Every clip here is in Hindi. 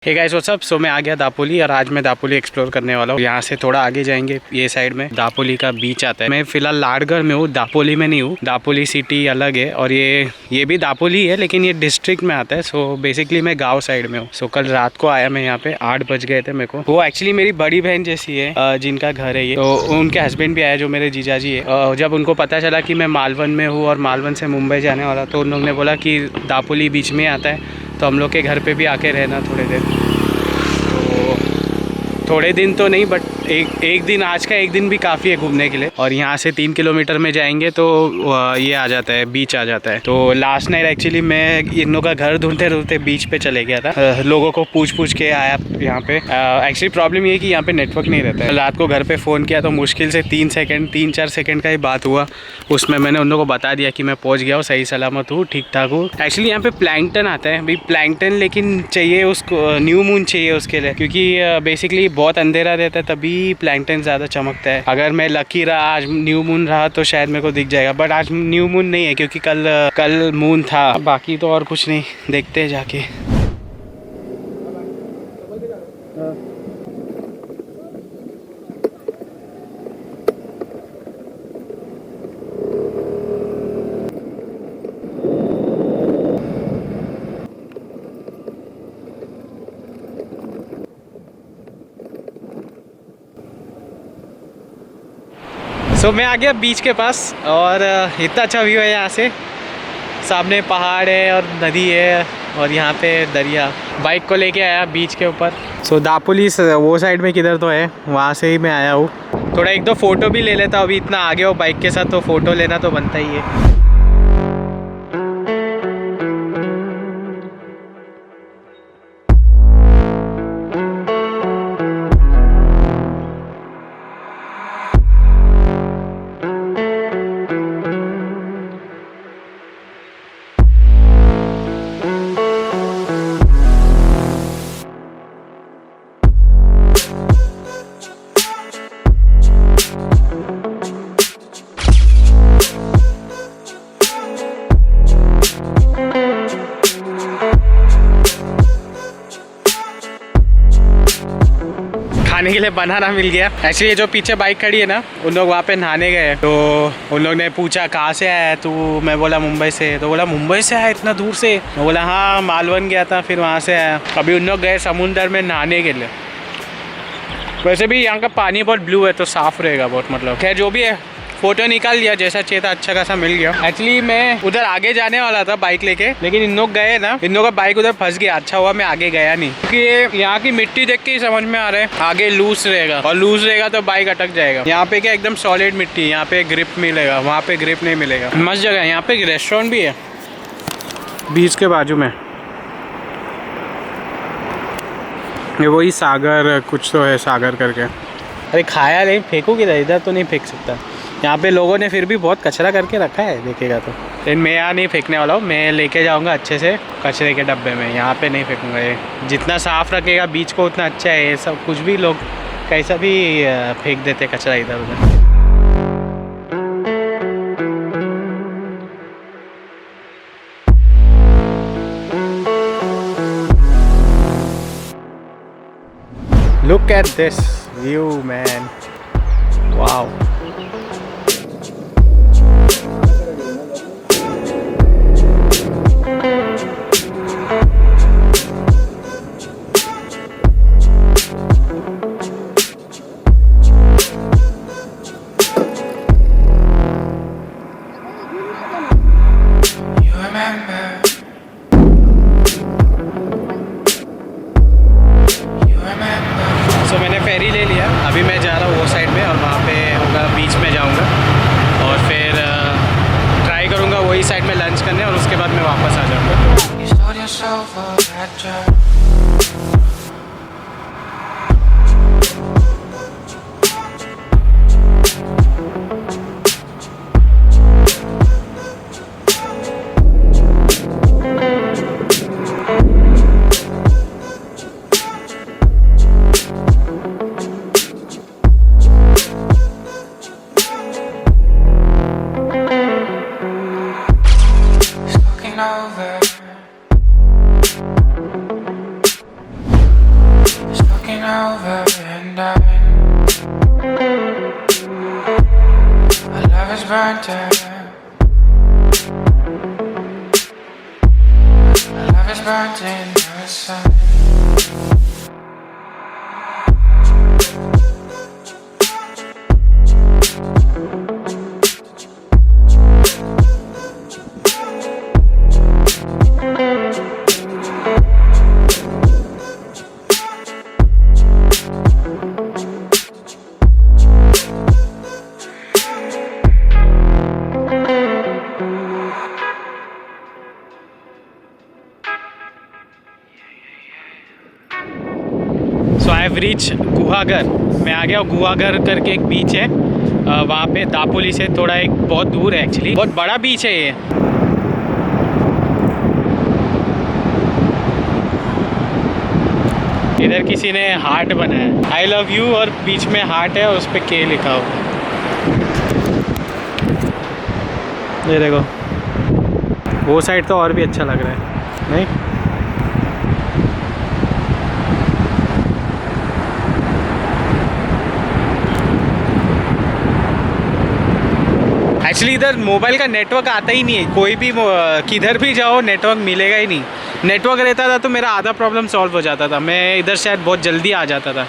हे गाइस व्हाट्स अप। सो मैं आ गया दापोली और आज मैं दापोली एक्सप्लोर करने वाला हूँ। यहाँ से थोड़ा आगे जाएंगे, ये साइड में दापोली का बीच आता है। मैं फिलहाल लाड़गढ़ में हूँ, दापोली में नहीं हूँ। दापोली सिटी अलग है और ये भी दापोली है लेकिन ये डिस्ट्रिक्ट में आता है। सो बेसिकली मैं गाँव साइड में हूँ। सो कल रात को आया मैं यहाँ पे, 8 बज गए थे मेरे को। वो एक्चुअली मेरी बड़ी बहन जैसी है जिनका घर है ये, तो उनके हस्बैंड भी आया जो मेरे जीजाजी है। जब उनको पता चला कि मैं मालवन में हूँ और मालवन से मुंबई जाने वाला, तो उन लोगों ने बोला कि दापोली बीच में आता है तो हम लोग के घर पे भी आके रहना थोड़े देर। तो थोड़े दिन तो नहीं बट एक दिन, आज का एक दिन भी काफ़ी है घूमने के लिए। और यहाँ से 3 किलोमीटर में जाएंगे तो ये आ जाता है, बीच आ जाता है। तो लास्ट नाइट एक्चुअली मैं इन लोगों का घर ढूंढते ढूंढते बीच पे चले गया था। लोगों को पूछ के आया यहाँ पे। एक्चुअली प्रॉब्लम ये है कि यहाँ पे नेटवर्क नहीं रहता है। रात को घर पे फ़ोन किया तो मुश्किल से 3-4 सेकेंड का ही बात हुआ। उसमें मैंने उन लोगों को बता दिया कि मैं पहुँच गया हूँ, सही सलामत हूँ, ठीक ठाक हूँ। एक्चुअली यहाँ पे प्लैंकटन आता है भाई, प्लैंकटन लेकिन चाहिए उसको, न्यू मून चाहिए उसके लिए, क्योंकि बेसिकली बहुत अंधेरा रहता है तभी प्लैंकटन ज़्यादा चमकता है। अगर मैं लकी रहा, आज न्यू मून रहा तो शायद मेरे को दिख जाएगा, बट आज न्यू मून नहीं है क्योंकि कल मून था। बाकी तो और कुछ नहीं, देखते हैं जाके। सो मैं आ गया बीच के पास और इतना अच्छा व्यू है यहाँ से। सामने पहाड़ है और नदी है और यहाँ पे दरिया। बाइक को लेके आया बीच के ऊपर। सो दापोली वो साइड में किधर तो है, वहाँ से ही मैं आया हूँ। थोड़ा 1-2 फ़ोटो भी ले लेता हूँ, अभी इतना आगे हो बाइक के साथ तो फ़ोटो लेना तो बनता ही है। खाने के लिए बनाना मिल गया। एक्चुअली जो पीछे बाइक खड़ी है ना, उन लोग वहाँ पे नहाने गए तो उन लोग ने पूछा कहाँ से आया है तू। मैं बोला मुंबई से। तो बोला मुंबई से आया इतना दूर से? मैं बोला हाँ, मालवन गया था फिर वहाँ से आया। अभी उन लोग गए समुंदर में नहाने के लिए। वैसे भी यहाँ का पानी बहुत ब्लू है तो साफ़ रहेगा बहुत, मतलब खैर जो भी है। फ़ोटो निकाल लिया, जैसा चाहिए था अच्छा खासा मिल गया। एक्चुअली मैं उधर आगे जाने वाला था बाइक लेके, लेकिन इन लोग गए ना, इन लोगों का बाइक उधर फंस गया। अच्छा हुआ मैं आगे गया नहीं, क्योंकि ये यहाँ की मिट्टी देख के ही समझ में आ रहा है आगे लूज रहेगा, और लूज रहेगा तो बाइक अटक जाएगा। यहाँ पे क्या एकदम सॉलिड मिट्टी, यहाँ पे ग्रिप मिलेगा, वहाँ पे ग्रिप नहीं मिलेगा। मस्त जगह है। यहाँ पे रेस्टोरेंट भी है बीच के बाजू में। ये वही सागर कुछ तो है, सागर करके। अरे खाया नहीं, फेंकू किधर? इधर तो नहीं फेंक सकता। यहाँ पे लोगों ने फिर भी बहुत कचरा करके रखा है देखेगा तो। लेकिन मैं यहाँ नहीं फेंकने वाला हूँ, मैं लेके जाऊँगा अच्छे से कचरे के डब्बे में। यहाँ पे नहीं फेंकूँगा। ये जितना साफ़ रखेगा बीच को उतना अच्छा है। ये सब कुछ भी लोग कैसा भी फेंक देते कचरा इधर उधर। Look at this view, man. Wow. तो मैंने फेरी ले लिया, अभी मैं जा रहा हूँ वो साइड में और वहाँ पे होगा बीच में जाऊँगा और फिर ट्राई करूँगा वही साइड में लंच करने और उसके बाद मैं वापस आ जाऊँगा। over. looking over and our love is burnt out. Our love is burnt in the sun. So I have reach Guhagar. मैं आ गया गुहागर करके एक बीच है, वहाँ पे दापोली से थोड़ा एक बहुत दूर है, एक्चुअली बहुत बड़ा बीच है ये। इधर किसी ने हार्ट बनाया, आई लव यू, और बीच में हार्ट है और उस पर के लिखा हुआ है। ये देखो, वो साइड तो और भी अच्छा लग रहा है नहीं? एक्चुअली इधर मोबाइल का नेटवर्क आता ही नहीं है, कोई भी किधर भी जाओ नेटवर्क मिलेगा ही नहीं। नेटवर्क रहता था तो मेरा आधा प्रॉब्लम सॉल्व हो जाता था, मैं इधर शायद बहुत जल्दी आ जाता था।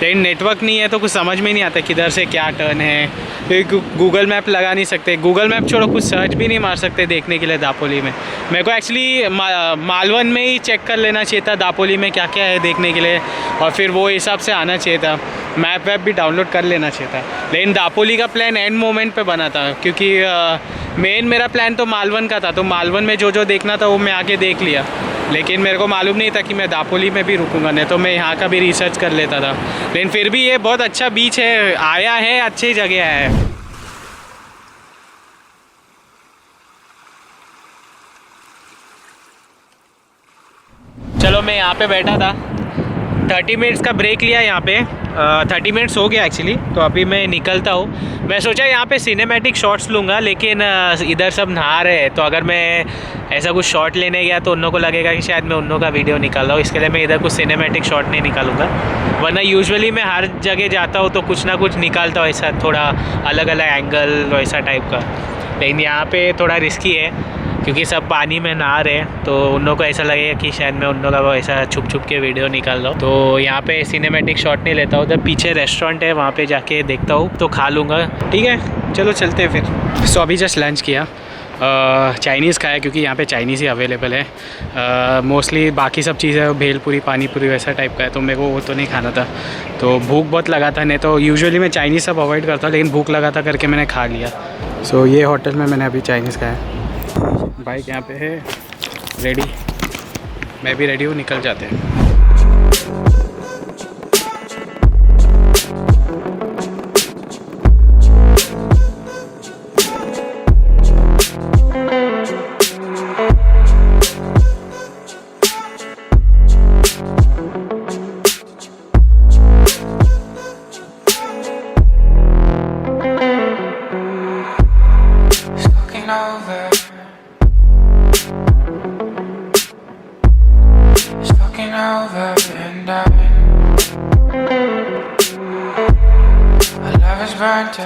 लेकिन नेटवर्क नहीं है तो कुछ समझ में नहीं आता किधर से क्या टर्न है। तो गूगल मैप लगा नहीं सकते, गूगल मैप छोड़ो कुछ सर्च भी नहीं मार सकते देखने के लिए दापोली में। मेरे को एक्चुअली मालवन में ही चेक कर लेना चाहिए था दापोली में क्या क्या है देखने के लिए, और फिर वो हिसाब से आना चाहिए था। मैप वैप भी डाउनलोड कर लेना चाहिए था। लेकिन दापोली का प्लान एंड मोमेंट पे बना था, क्योंकि मेन मेरा प्लान तो मालवन का था, तो मालवन में जो जो देखना था वो मैं आके देख लिया। लेकिन मेरे को मालूम नहीं था कि मैं दापोली में भी रुकूंगा, नहीं तो मैं यहाँ का भी रिसर्च कर लेता था। लेकिन फिर भी ये बहुत अच्छा बीच है, आया है, अच्छी जगह है। चलो, मैं यहाँ पे बैठा था, 30 मिनट्स का ब्रेक लिया यहाँ पे। 30 मिनट्स हो गया एक्चुअली, तो अभी मैं निकलता हूँ। मैं सोचा यहाँ पे सिनेमैटिक शॉट्स लूँगा, लेकिन इधर सब नहा रहे हैं, तो अगर मैं ऐसा कुछ शॉट लेने गया तो उन लोगों को लगेगा कि शायद मैं उन लोगों का वीडियो निकाल रहा हूँ। इसके लिए मैं इधर कुछ सिनेमैटिक शॉट नहीं निकालूंगा, वरना यूजुअली मैं हर जगह जाता हूँ तो कुछ ना कुछ निकालता हूँ ऐसा, थोड़ा अलग अलग एंगल वैसा टाइप का। लेकिन यहाँ पर थोड़ा रिस्की है, क्योंकि सब पानी में नहा रहे हैं, तो उन लोगों को ऐसा लगेगा कि शायद मैं उन लोगों का ऐसा छुप छुप के वीडियो निकाल रहा हूँ। तो यहाँ पे सिनेमैटिक शॉट नहीं लेता हूँ। उधर पीछे रेस्टोरेंट है, वहाँ पे जाके देखता हूँ तो खा लूँगा। ठीक है, चलो चलते हैं फिर। सो अभी जस्ट लंच किया, चाइनीज़ खाया, क्योंकि यहाँ पे चाइनीज़ ही अवेलेबल है। मोस्टली बाकी सब चीज़ें भेलपूरी पानीपुरी वैसा टाइप का है, तो मेरे को वो तो नहीं खाना था। तो भूख बहुत लगा था, नहीं तो यूजुअली मैं चाइनीज़ सब अवॉइड करता हूँ, लेकिन भूख लगा था करके मैंने खा लिया। सो ये होटल में मैंने अभी चाइनीज़ खाया। बाइक यहाँ पे है रेडी, मैं भी रेडी हूँ, निकल जाते हैं।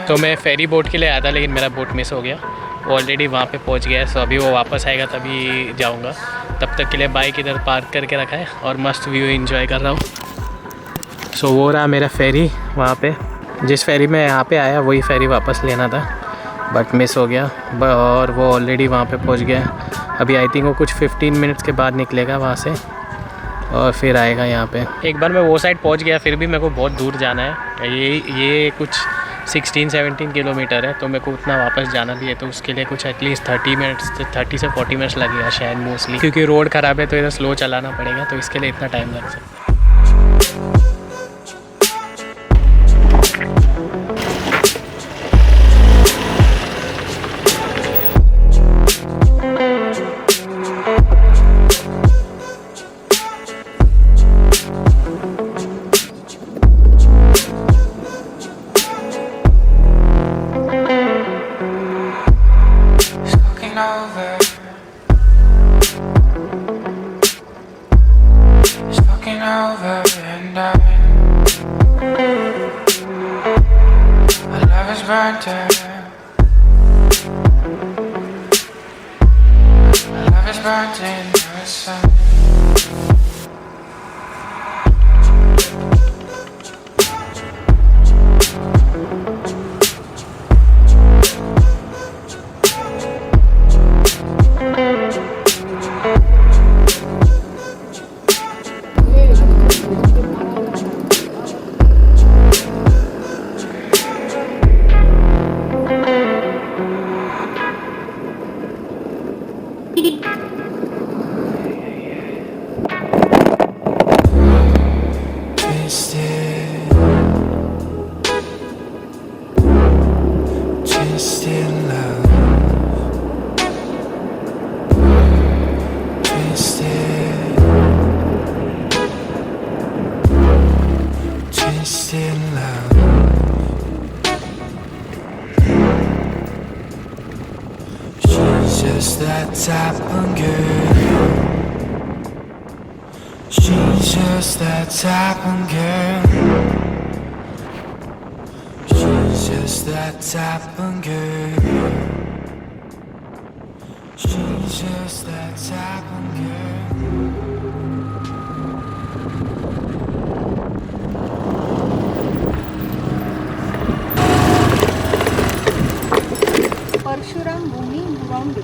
तो मैं फेरी बोट के लिए आया था, लेकिन मेरा बोट मिस हो गया, वो ऑलरेडी वहाँ पे पहुँच गया है। सो अभी वो वापस आएगा तभी जाऊँगा। तब तक के लिए बाइक इधर पार्क करके रखा है और मस्त व्यू एंजॉय कर रहा हूँ। सो वो रहा मेरा फेरी, वहाँ पे जिस फेरी में यहाँ पे आया वही फेरी वापस लेना था, बट मिस हो गया, और वो ऑलरेडी वहाँ पे पहुँच गया। अभी आई थिंक वो कुछ 15 मिनट्स के बाद निकलेगा वहाँ से और फिर आएगा यहाँ पे। एक बार मैं वो साइड पहुँच गया, फिर भी मेरे को बहुत दूर जाना है। ये कुछ 16-17 किलोमीटर है, तो मेरे को उतना वापस जाना भी है, तो उसके लिए कुछ एटलीस्ट 30 से 40 मिनट्स लगेगा शायद मोस्टली, क्योंकि रोड ख़राब है तो इधर स्लो चलाना पड़ेगा, तो इसके लिए इतना टाइम लग सकता है। Over and burnt out. My love is burnt into the sun. Twisted love, twisted love. She's just that type of girl. She's just that type of girl. She's just that type of girl. She's just that type of girl. Parshuram भूमि मुरांडी।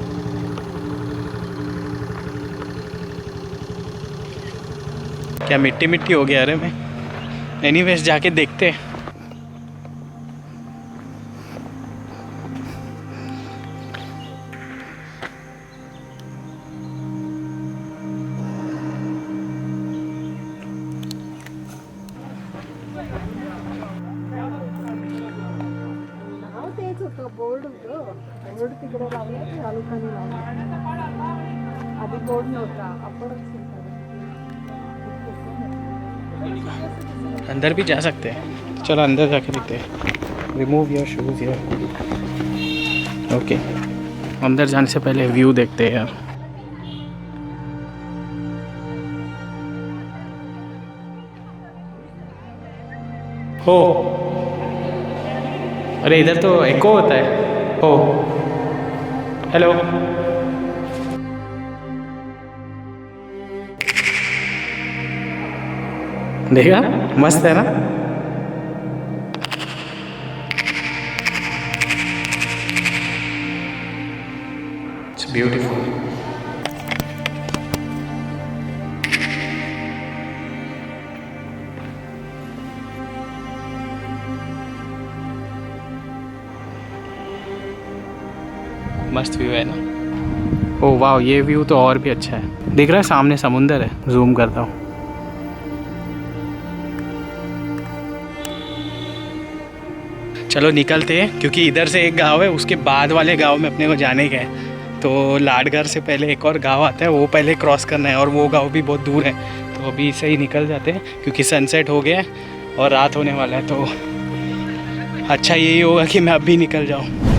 क्या मिट्टी मिट्टी हो गया। अरे मैं एनीवेज जाके देखते हैं। तेच होतं बोर्ड होतं, बोर्ड तिकडे लावलं की आलूखाली लावलं. आधी बोर्ड नव्हता, आपणच अंदर भी जा सकते हैं। चलो अंदर जाके देखते हैं। रिमूव योर शूज यार। ओके, अंदर जाने से पहले व्यू देखते हैं यार। हो, अरे इधर तो एको होता है। हो, हेलो। देखा, मस्त है ना। It's beautiful. मस्त व्यू है ना। ओह वाह, ये व्यू तो और भी अच्छा है। दिख रहा है सामने समुंदर है। जूम करता हूँ। चलो निकलते हैं, क्योंकि इधर से एक गांव है, उसके बाद वाले गांव में अपने को जाने का है। तो लाडघर से पहले एक और गांव आता है, वो पहले क्रॉस करना है, और वो गांव भी बहुत दूर है। तो अभी से ही निकल जाते हैं, क्योंकि सनसेट हो गया है और रात होने वाला है। तो अच्छा यही होगा कि मैं अभी निकल जाऊँ।